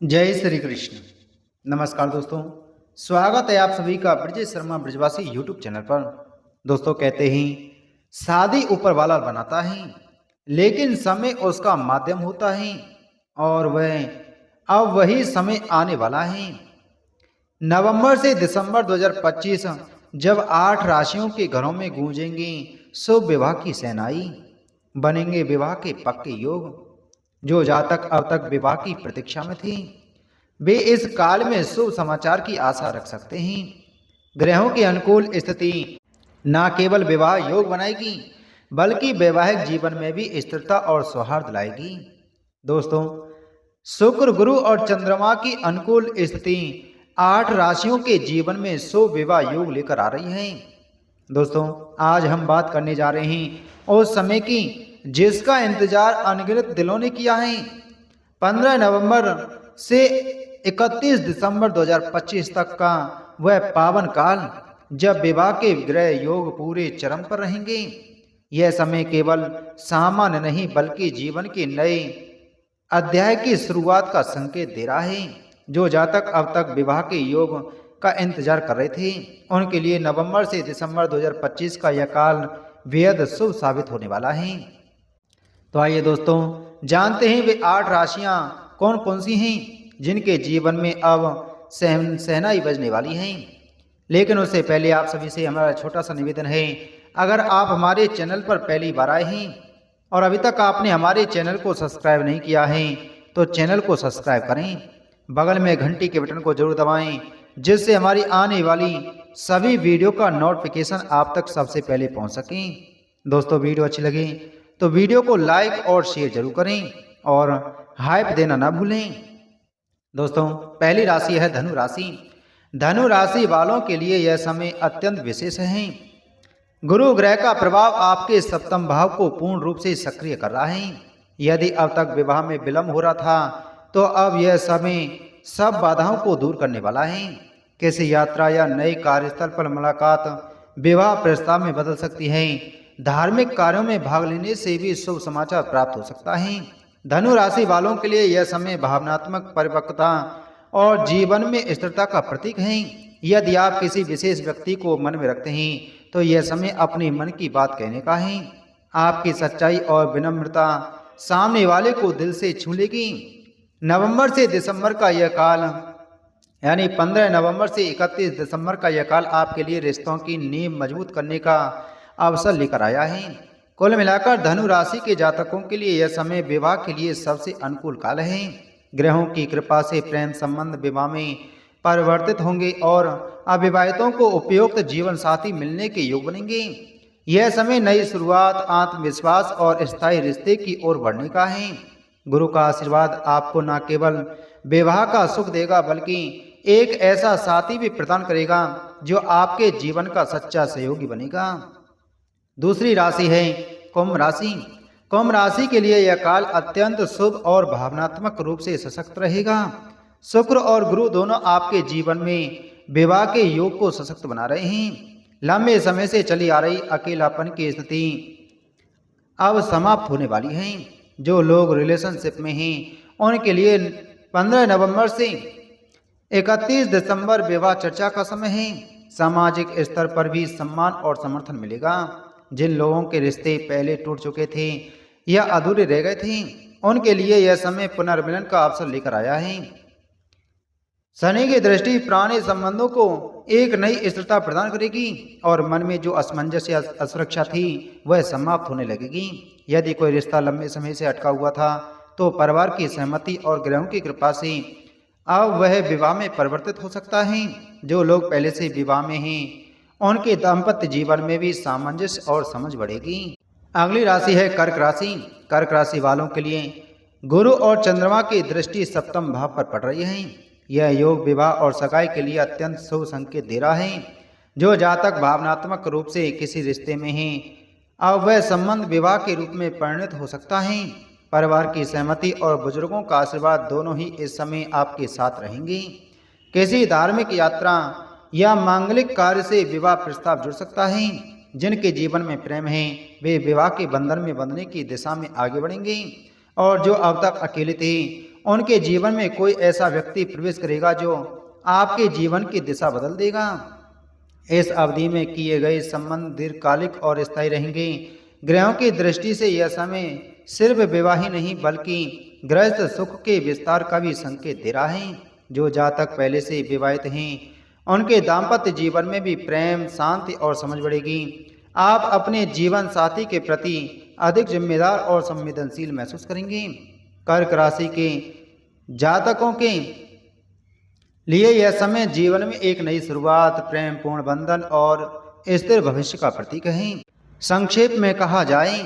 जय श्री कृष्ण। नमस्कार दोस्तों, स्वागत है आप सभी का ब्रजेश शर्मा ब्रजवासी यूट्यूब चैनल पर। दोस्तों, कहते हैं शादी ऊपर वाला बनाता है, लेकिन समय उसका माध्यम होता है और वह अब वही समय आने वाला है। नवंबर से दिसंबर 2025 जब 8 राशियों के घरों में गूंजेंगी शुभ विवाह की सेनाई, बनेंगे विवाह के पक्के योग। जो जातक अब तक विवाह की प्रतीक्षा में थे, वे इस काल में शुभ समाचार की आशा रख सकते हैं। ग्रहों की अनुकूल स्थिति न केवल विवाह योग बनाएगी, बल्कि वैवाहिक जीवन में भी स्थिरता और सौहार्द लाएगी। दोस्तों, शुक्र, गुरु और चंद्रमा की अनुकूल स्थिति 8 राशियों के जीवन में शुभ विवाह योग लेकर आ रही है। दोस्तों, आज हम बात करने जा रहे हैं उस समय की जिसका इंतजार अनगिनत दिलों ने किया है। 15 नवंबर से 31 दिसंबर 2025 तक का वह पावन काल जब विवाह के ग्रह योग पूरे चरम पर रहेंगे। यह समय केवल सामान्य नहीं, बल्कि जीवन के नए अध्याय की शुरुआत का संकेत दे रहा है। जो जातक अब तक विवाह के योग का इंतजार कर रहे थे, उनके लिए नवंबर से दिसंबर 2025 का यह काल बेहद शुभ साबित होने वाला है। तो आइए दोस्तों, जानते हैं वे 8 राशियां कौन कौन सी हैं जिनके जीवन में अब शहनाई बजने वाली हैं। लेकिन उससे पहले आप सभी से हमारा छोटा सा निवेदन है, अगर आप हमारे चैनल पर पहली बार आए हैं और अभी तक आपने हमारे चैनल को सब्सक्राइब नहीं किया है, तो चैनल को सब्सक्राइब करें, बगल में घंटी के बटन को जरूर दबाएं, जिससे हमारी आने वाली सभी वीडियो का नोटिफिकेशन आप तक सबसे पहले पहुंच सकें। दोस्तों, वीडियो अच्छी लगे तो वीडियो को लाइक और शेयर जरूर करें और हाइप देना ना भूलें। दोस्तों, पहली राशि है धनु राशि। धनु राशि वालों के लिए यह समय अत्यंत विशेष है। गुरु ग्रह का प्रभाव आपके सप्तम भाव को पूर्ण रूप से सक्रिय कर रहा है। यदि अब तक विवाह में विलंब हो रहा था, तो अब यह समय सब बाधाओं को दूर करने वाला है। किसी यात्रा या नए कार्यस्थल पर मुलाकात विवाह प्रस्ताव में बदल सकती है। धार्मिक कार्यों में भाग लेने से भी शुभ समाचार प्राप्त हो सकता है। धनु राशि वालों के लिए यह समय भावनात्मक परिपक्वता और जीवन में स्थिरता का प्रतीक है। यदि आप किसी विशेष व्यक्ति को मन में रखते हैं, तो यह समय अपने मन की बात कहने का है। आपकी सच्चाई और विनम्रता सामने वाले को दिल से छू लेगी। नवंबर से दिसंबर का यह काल, यानी 15 नवंबर से 31 दिसंबर का यह काल आपके लिए रिश्तों की नींव मजबूत करने का अवसर लेकर आया है। कुल मिलाकर धनु राशि के जातकों के लिए यह समय विवाह के लिए सबसे अनुकूल काल है। ग्रहों की कृपा से प्रेम संबंध विवाह में परिवर्तित होंगे और अविवाहितों को उपयुक्त जीवन साथी मिलने के योग बनेंगे। यह समय नई शुरुआत, आत्मविश्वास और स्थायी रिश्ते की ओर बढ़ने का है। गुरु का आशीर्वाद आपको न केवल विवाह का सुख देगा, बल्कि एक ऐसा साथी भी प्रदान करेगा जो आपके जीवन का सच्चा सहयोगी बनेगा। दूसरी राशि है कुंभ राशि। कुंभ राशि के लिए यह काल अत्यंत शुभ और भावनात्मक रूप से सशक्त रहेगा। शुक्र और गुरु दोनों आपके जीवन में विवाह के योग को सशक्त बना रहे हैं। लंबे समय से चली आ रही अकेलापन की स्थिति अब समाप्त होने वाली है। जो लोग रिलेशनशिप में हैं, उनके लिए 15 नवंबर से 31 दिसंबर विवाह चर्चा का समय है। सामाजिक स्तर पर भी सम्मान और समर्थन मिलेगा। जिन लोगों के रिश्ते पहले टूट चुके थे या अधूरे रह गए थे, उनके लिए यह समय पुनर्मिलन का अवसर लेकर आया है। शनि की दृष्टि पुराने संबंधों को एक नई स्थिरता प्रदान करेगी और मन में जो असमंजस या असुरक्षा थी, वह समाप्त होने लगेगी। यदि कोई रिश्ता लंबे समय से अटका हुआ था, तो परिवार की सहमति और ग्रहों की कृपा से अब वह विवाह में परिवर्तित हो सकता है। जो लोग पहले से विवाह में हैं, उनके दाम्पत्य जीवन में भी सामंजस्य और समझ बढ़ेगी। अगली राशि है कर्क राशि। कर्क राशि वालों के लिए गुरु और चंद्रमा की दृष्टि सप्तम भाव पर पड़ रही है। यह योग विवाह और सगाई के लिए अत्यंत शुभ संकेत दे रहा है। जो जातक भावनात्मक रूप से किसी रिश्ते में हैं, अब वह संबंध विवाह के रूप में परिणत हो सकता है। परिवार की सहमति और बुजुर्गों का आशीर्वाद दोनों ही इस समय आपके साथ रहेंगे। किसी धार्मिक यात्रा या मांगलिक कार्य से विवाह प्रस्ताव जुड़ सकता है। जिनके जीवन में प्रेम है, वे विवाह के बंधन में बंधने की दिशा में आगे बढ़ेंगे और जो अब तक अकेले थे उनके जीवन में कोई ऐसा व्यक्ति प्रवेश करेगा जो आपके जीवन की दिशा बदल देगा। इस अवधि में किए गए संबंध दीर्घकालिक और स्थायी रहेंगे। ग्रहों की दृष्टि से यह समय सिर्फ विवाह ही नहीं बल्कि गृहस्थ सुख के विस्तार का भी संकेत दे रहा है। जो जातक पहले से विवाहित हैं उनके दाम्पत्य जीवन में भी प्रेम, शांति और समझ बढ़ेगी। आप अपने जीवन साथी के प्रति अधिक जिम्मेदार और संवेदनशील महसूस करेंगे। कर्क राशि के जातकों के लिए यह समय जीवन में एक नई शुरुआत, प्रेम पूर्ण बंधन और स्थिर भविष्य का प्रतीक है। संक्षेप में कहा जाए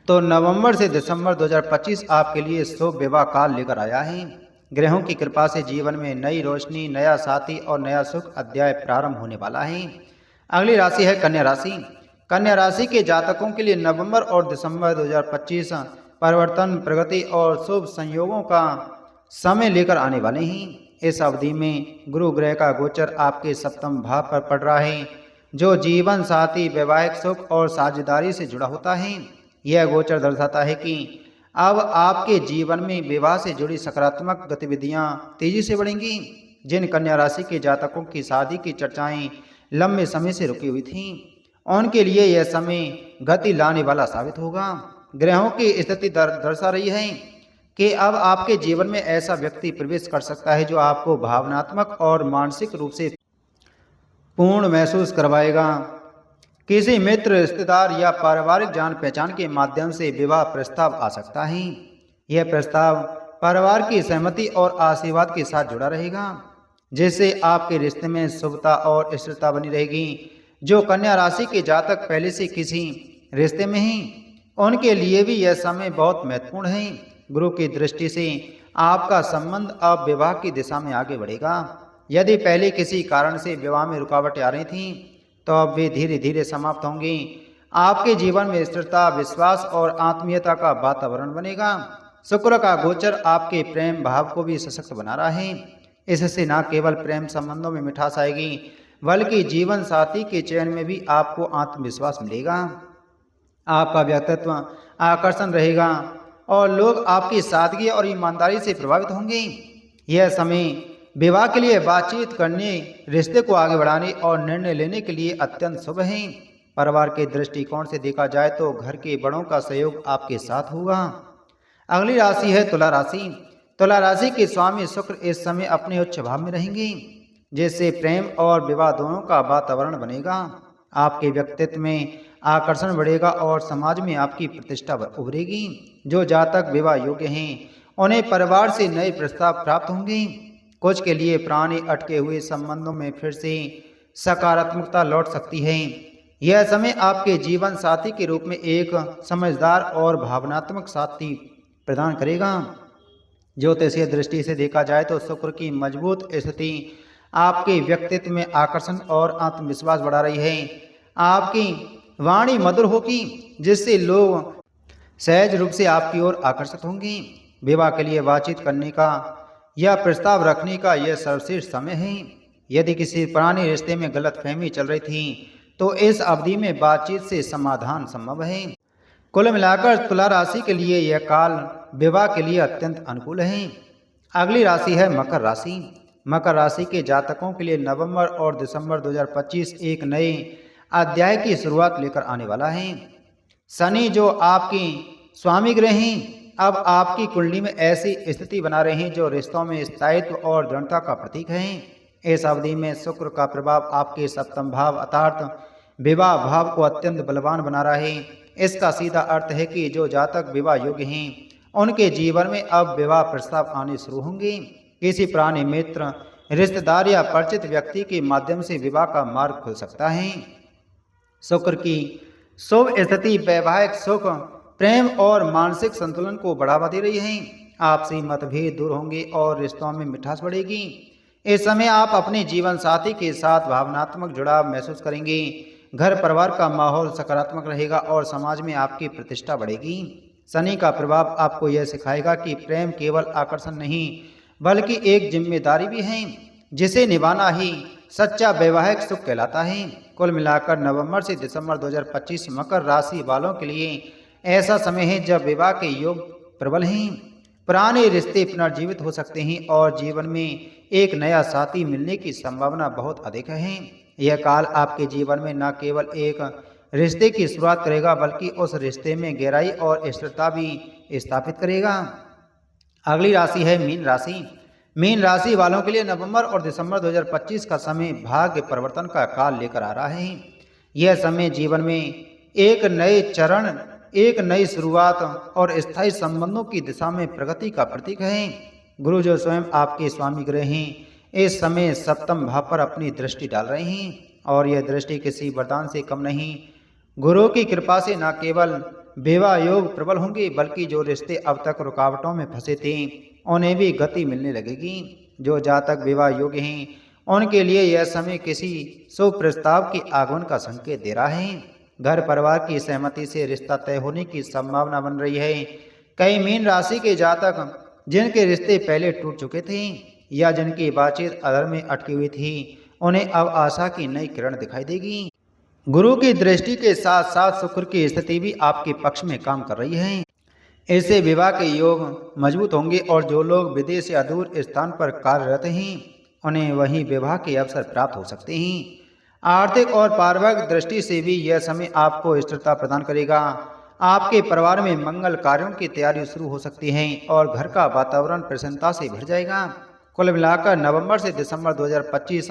तो नवंबर से दिसंबर 2025 आपके लिए शुभ विवाह काल लेकर आया है। ग्रहों की कृपा से जीवन में नई रोशनी, नया साथी और नया सुख अध्याय प्रारंभ होने वाला है। अगली राशि है कन्या राशि। कन्या राशि के जातकों के लिए नवंबर और दिसंबर 2025 परिवर्तन, प्रगति और शुभ संयोगों का समय लेकर आने वाले हैं। इस अवधि में गुरु ग्रह का गोचर आपके सप्तम भाव पर पड़ रहा है, जो जीवन साथी, वैवाहिक सुख और साझेदारी से जुड़ा होता है। यह गोचर दर्शाता है कि अब आपके जीवन में विवाह से जुड़ी सकारात्मक गतिविधियां तेजी से बढ़ेंगी। जिन कन्या राशि के जातकों की शादी की चर्चाएं लंबे समय से रुकी हुई थीं, उनके लिए यह समय गति लाने वाला साबित होगा। ग्रहों की स्थिति दर्शा रही है कि अब आपके जीवन में ऐसा व्यक्ति प्रवेश कर सकता है जो आपको भावनात्मक और मानसिक रूप से पूर्ण महसूस करवाएगा। किसी मित्र, रिश्तेदार या पारिवारिक जान पहचान के माध्यम से विवाह प्रस्ताव आ सकता है। यह प्रस्ताव परिवार की सहमति और आशीर्वाद के साथ जुड़ा रहेगा, जिससे आपके रिश्ते में शुभता और स्थिरता बनी रहेगी। जो कन्या राशि के जातक पहले से किसी रिश्ते में हैं, उनके लिए भी यह समय बहुत महत्वपूर्ण है। गुरु की दृष्टि से आपका संबंध अब विवाह की दिशा में आगे बढ़ेगा। यदि पहले किसी कारण से विवाह में रुकावटें आ रही थीं, तो अब वे धीरे धीरे समाप्त होंगी। आपके जीवन में स्थिरता, विश्वास और आत्मीयता का वातावरण बनेगा। शुक्र का गोचर आपके प्रेम भाव को भी सशक्त बना रहा है। इससे न केवल प्रेम संबंधों में मिठास आएगी, बल्कि जीवन साथी के चयन में भी आपको आत्मविश्वास मिलेगा। आपका व्यक्तित्व आकर्षण रहेगा और लोग आपकी सादगी और ईमानदारी से प्रभावित होंगे। यह समय विवाह के लिए बातचीत करने, रिश्ते को आगे बढ़ाने और निर्णय लेने के लिए अत्यंत शुभ है। परिवार के दृष्टिकोण से देखा जाए तो घर के बड़ों का सहयोग आपके साथ होगा। अगली राशि है तुला राशि। तुला राशि के स्वामी शुक्र इस समय अपने उच्च भाव में रहेंगे, जिससे प्रेम और विवाह दोनों का वातावरण बनेगा। आपके व्यक्तित्व में आकर्षण बढ़ेगा और समाज में आपकी प्रतिष्ठा उभरेगी। जो जातक विवाह योग्य हैं, उन्हें परिवार से नए प्रस्ताव प्राप्त होंगे। कुछ के लिए पुराने अटके हुए संबंधों में फिर से सकारात्मकता लौट सकती है। यह समय आपके जीवन साथी के रूप में एक समझदार और भावनात्मक साथी प्रदान करेगा। ज्योतिषीय दृष्टि से देखा जाए तो शुक्र की मजबूत स्थिति आपके व्यक्तित्व में आकर्षण और आत्मविश्वास बढ़ा रही है। आपकी वाणी मधुर होगी, जिससे लोग सहज रूप से आपकी ओर आकर्षित होंगे। विवाह के लिए बातचीत करने का या प्रस्ताव रखने का यह सर्वश्रेष्ठ समय है। यदि किसी पुराने रिश्ते में गलतफहमी चल रही थी, तो इस अवधि में बातचीत से समाधान संभव है। कुल मिलाकर तुला राशि के लिए यह काल विवाह के लिए अत्यंत अनुकूल है। अगली राशि है मकर राशि। मकर राशि के जातकों के लिए नवंबर और दिसंबर 2025 एक नए अध्याय की शुरुआत लेकर आने वाला है। शनि, जो आपकी स्वामी ग्रह हैं, अब आपकी कुंडली में ऐसी स्थिति बना रहे हैं जो रिश्तों में स्थायित्व और दृढ़ता का प्रतीक है। इस अवधि में शुक्र का प्रभाव आपके सप्तम भाव अर्थात विवाह भाव को अत्यंत बलवान बना रहा है। इसका सीधा अर्थ है कि जो जातक विवाह योग्य हैं, उनके जीवन में अब विवाह प्रस्ताव आने शुरू होंगे। किसी पुराने मित्र, रिश्तेदार या परिचित व्यक्ति के माध्यम से विवाह का मार्ग खुल सकता है। शुक्र की शुभ स्थिति वैवाहिक सुख, प्रेम और मानसिक संतुलन को बढ़ावा दे रही है। आपसी मतभेद दूर होंगे और रिश्तों में मिठास बढ़ेगी। इस समय आप अपने जीवन साथी के साथ भावनात्मक जुड़ाव महसूस करेंगे। घर परिवार का माहौल सकारात्मक रहेगा और समाज में आपकी प्रतिष्ठा बढ़ेगी। शनि का प्रभाव आपको यह सिखाएगा कि प्रेम केवल आकर्षण नहीं, बल्कि एक जिम्मेदारी भी है, जिसे निभाना ही सच्चा वैवाहिक सुख कहलाता है। कुल मिलाकर नवंबर से दिसंबर 2025 मकर राशि वालों के लिए ऐसा समय है जब विवाह के योग प्रबल हैं। पुराने रिश्ते पुनर्जीवित हो सकते हैं और जीवन में एक नया साथी मिलने की संभावना बहुत अधिक है। यह काल आपके जीवन में न केवल एक रिश्ते की शुरुआत करेगा बल्कि उस रिश्ते में गहराई और स्थिरता भी स्थापित करेगा। अगली राशि है मीन राशि। मीन राशि वालों के लिए नवंबर और दिसंबर 2025 का समय भाग्य परिवर्तन का काल लेकर आ रहा है। यह समय जीवन में एक नए चरण, एक नई शुरुआत और स्थायी संबंधों की दिशा में प्रगति का प्रतीक है। गुरु जो स्वयं आपके स्वामी ग्रह हैं, इस समय सप्तम भाव पर अपनी दृष्टि डाल रहे हैं और यह दृष्टि किसी वरदान से कम नहीं। गुरु की कृपा से न केवल विवाह योग प्रबल होंगे बल्कि जो रिश्ते अब तक रुकावटों में फंसे थे उन्हें भी गति मिलने लगेगी। जो जातक विवाह योग्य हैं उनके लिए यह समय किसी शुभ प्रस्ताव के आगमन का संकेत दे रहा है। घर परिवार की सहमति से रिश्ता तय होने की संभावना बन रही है। कई मीन राशि के जातक जिनके रिश्ते पहले टूट चुके थे या जिनकी बातचीत अधर में अटकी हुई थी उन्हें अब आशा की नई किरण दिखाई देगी। गुरु की दृष्टि के साथ साथ शुक्र की स्थिति भी आपके पक्ष में काम कर रही है। इससे विवाह के योग मजबूत होंगे और जो लोग विदेश या दूर स्थान पर कार्यरत हैं उन्हें वहीं विवाह के अवसर प्राप्त हो सकते हैं। आर्थिक और पारिवारिक दृष्टि से भी यह समय आपको स्थिरता प्रदान करेगा। आपके परिवार में मंगल कार्यों की तैयारी शुरू हो सकती है और घर का वातावरण प्रसन्नता से भर जाएगा। कुल मिलाकर नवंबर से दिसंबर 2025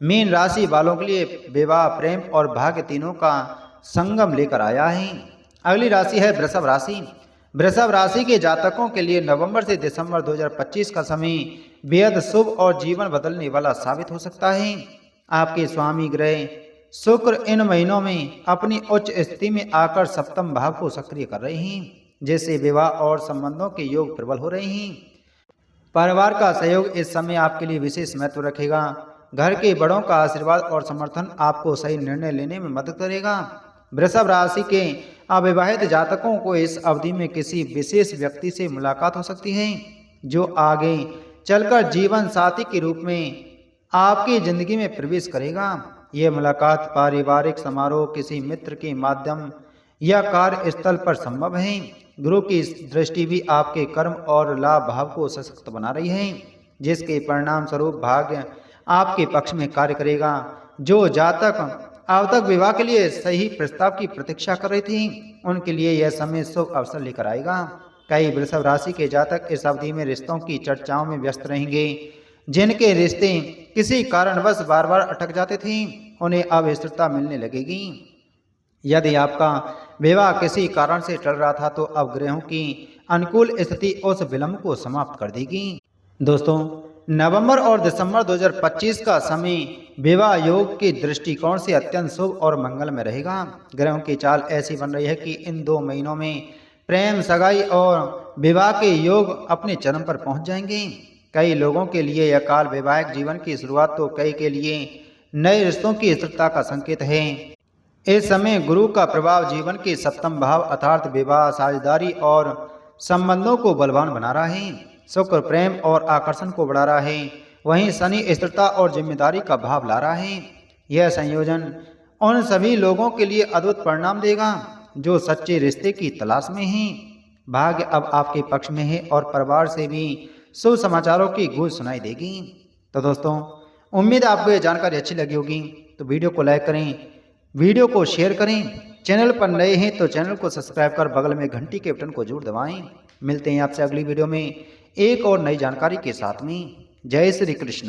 मीन राशि वालों के लिए विवाह, प्रेम और भाग्य तीनों का संगम लेकर आया है। अगली राशि है वृषभ राशि। वृषभ राशि के जातकों के लिए नवंबर से दिसंबर 2025 का समय बेहद शुभ और जीवन बदलने वाला साबित हो सकता है। आपके स्वामी ग्रह शुक्र इन महीनों में अपनी उच्च स्थिति में आकर सप्तम भाव को सक्रिय कर रहे हैं, जिससे विवाह और संबंधों के योग प्रबल हो रहे हैं। परिवार का सहयोग इस समय आपके लिए विशेष महत्व रखेगा। घर के बड़ों का आशीर्वाद और समर्थन आपको सही निर्णय लेने में मदद करेगा। वृषभ राशि के अविवाहित जातकों को इस अवधि में किसी विशेष व्यक्ति से मुलाकात हो सकती है जो आगे चलकर जीवन साथी के रूप में आपकी जिंदगी में प्रवेश करेगा। यह मुलाकात पारिवारिक समारोह, किसी मित्र के माध्यम या कार्यस्थल पर संभव है। गुरु की दृष्टि भी आपके कर्म और लाभ भाव को सशक्त बना रही है, जिसके परिणाम स्वरूप भाग्य आपके पक्ष में कार्य करेगा। जो जातक अब तक विवाह के लिए सही प्रस्ताव की प्रतीक्षा कर रहे थे उनके लिए यह समय शुभ अवसर लेकर आएगा। कई वृषभ राशि के जातक इस अवधि में रिश्तों की चर्चाओं में व्यस्त रहेंगे। जिनके रिश्ते किसी कारणवश बार बार अटक जाते थे उन्हें अब स्थिरता मिलने लगेगी। यदि आपका विवाह किसी कारण से टल रहा था तो अब ग्रहों की अनुकूल स्थिति उस विलंब को समाप्त कर देगी। दोस्तों, नवंबर और दिसंबर 2025 का समय विवाह योग के दृष्टिकोण से अत्यंत शुभ और मंगलमय रहेगा। ग्रहों की चाल ऐसी बन रही है कि इन 2 महीनों में प्रेम, सगाई और विवाह के योग अपने चरम पर पहुंच जाएंगे। कई लोगों के लिए यह काल वैवाहिक जीवन की शुरुआत तो कई के लिए नए रिश्तों की स्थिरता का संकेत है। इस समय गुरु का प्रभाव जीवन के सप्तम भाव अर्थात विवाह, साझेदारी और संबंधों को बलवान बना रहा है। शुक्र प्रेम और आकर्षण को बढ़ा रहा है, वहीं शनि स्थिरता और जिम्मेदारी का भाव ला रहा है। यह संयोजन उन सभी लोगों के लिए अद्भुत परिणाम देगा जो सच्चे रिश्ते की तलाश में हैं। भाग्य अब आपके पक्ष में है और परिवार से भी शुभ समाचारों की गूंज सुनाई देगी। तो दोस्तों, उम्मीद है आपको यह जानकारी अच्छी लगी होगी, तो वीडियो को लाइक करें, वीडियो को शेयर करें। चैनल पर नए हैं तो चैनल को सब्सक्राइब कर बगल में घंटी के बटन को जरूर दबाएं। मिलते हैं आपसे अगली वीडियो में एक और नई जानकारी के साथ में। जय श्री कृष्ण।